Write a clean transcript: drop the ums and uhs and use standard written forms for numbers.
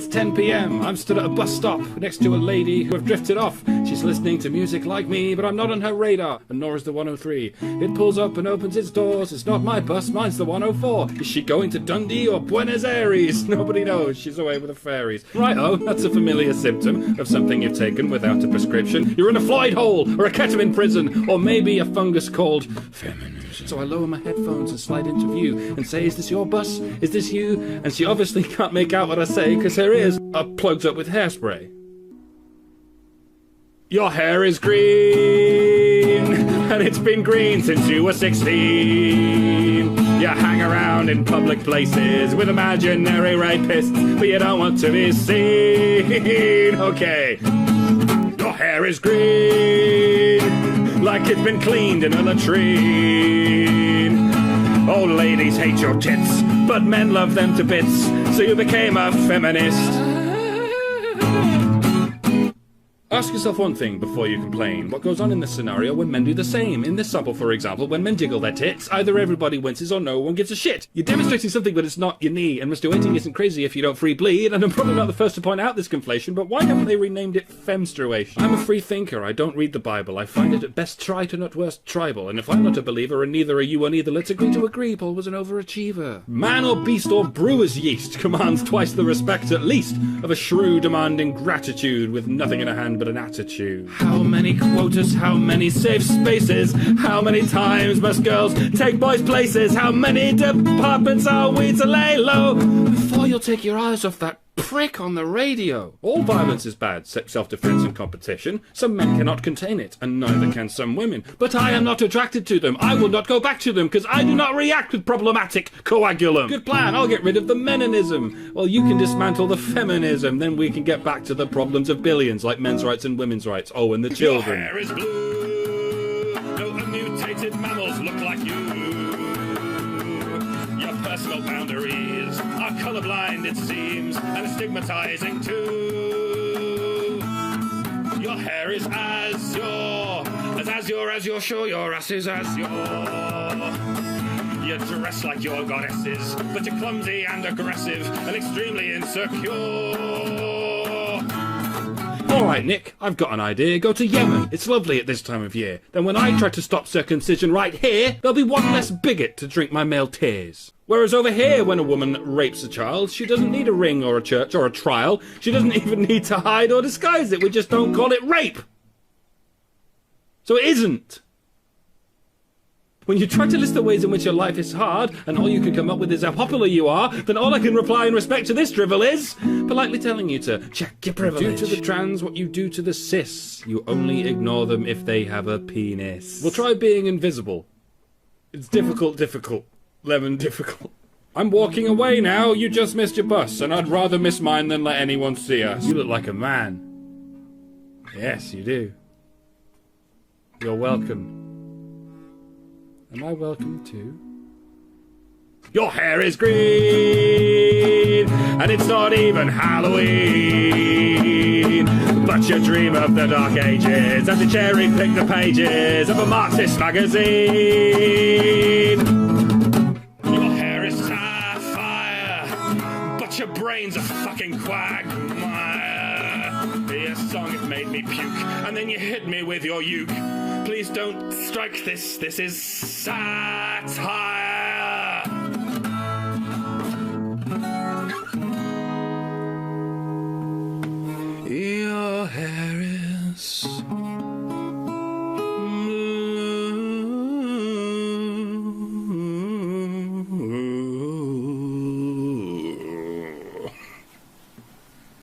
It's 10 p.m. I'm stood at a bus stop next to a lady who have drifted off. She's listening to music like me, but I'm not on her radar, and nor is the 103. It pulls up and opens its doors. It's not my bus, mine's the 104. Is she going to Dundee or Buenos Aires? Nobody knows. She's away with the fairies. Right-o, that's a familiar symptom of something you've taken without a prescription. You're in a Floyd hole, or a ketamine prison, or maybe a fungus called feminism. So I lower my headphones and slide into view and say, is this your bus? Is this you? And she obviously can't make out what I say because her ears are plugged up with hairspray. Your hair is green, and it's been green since you were 16. You hang around in public places with imaginary rapists, but you don't want to be seen. Okay. Your hair is green, like it's been cleaned in a latrine. Old ladies hate your tits, but men love them to bits, so you became a feminist. Ask yourself one thing before you complain. What goes on in this scenario when men do the same? In this sample, for example, when men jiggle their tits, either everybody winces or no one gives a shit. You're demonstrating something, but it's not your knee, and menstruating isn't crazy if you don't free bleed, and I'm probably not the first to point out this conflation, but why haven't they renamed it femstruation? I'm a free thinker. I don't read the Bible. I find it at best trite and at worst tribal, and if I'm not a believer and neither are you or neither, let's agree to agree. Paul was an overachiever. Man or beast or brewer's yeast commands twice the respect, at least, of a shrew demanding gratitude with nothing in a hand but an attitude. How many quotas, how many safe spaces, how many times must girls take boys' places, how many departments are we to lay low before you'll take your eyes off that prick on the radio? All violence is bad, self-defense and competition. Some men cannot contain it, and neither can some women. But I am not attracted to them. I will not go back to them, because I do not react with problematic coagulum. Good plan, I'll get rid of the meninism. Well, you can dismantle the feminism, then we can get back to the problems of billions, like men's rights and women's rights. Oh, and the children. Your hair is blue. No unmutated mammals look like you. Your personal boundaries are colourblind, it seems, and stigmatizing too. Your hair is azure, as you're sure your ass is azure. You dress like your goddesses, but you're clumsy and aggressive and extremely insecure. Alright, Nick, I've got an idea. Go to Yemen. It's lovely at this time of year. Then when I try to stop circumcision right here, there'll be one less bigot to drink my male tears. Whereas over here, when a woman rapes a child, she doesn't need a ring or a church or a trial. She doesn't even need to hide or disguise it. We just don't call it rape. So it isn't. When you try to list the ways in which your life is hard, and all you can come up with is how popular you are, then all I can reply in respect to this drivel is politely telling you to check your privilege. Do to the trans what you do to the cis. You only ignore them if they have a penis. We'll try being invisible. It's difficult. Lemon difficult. I'm walking away now. You just missed your bus, and I'd rather miss mine than let anyone see us. You look like a man. Yes, you do. You're welcome. Am I welcome too? Your hair is green, and it's not even Halloween. But you dream of the dark ages as you cherry-pick the pages of a Marxist magazine. Your hair is sapphire, but your brain's a fucking quagmire. Your song, it made me puke, and then you hit me with your uke. Please don't strike this is satire.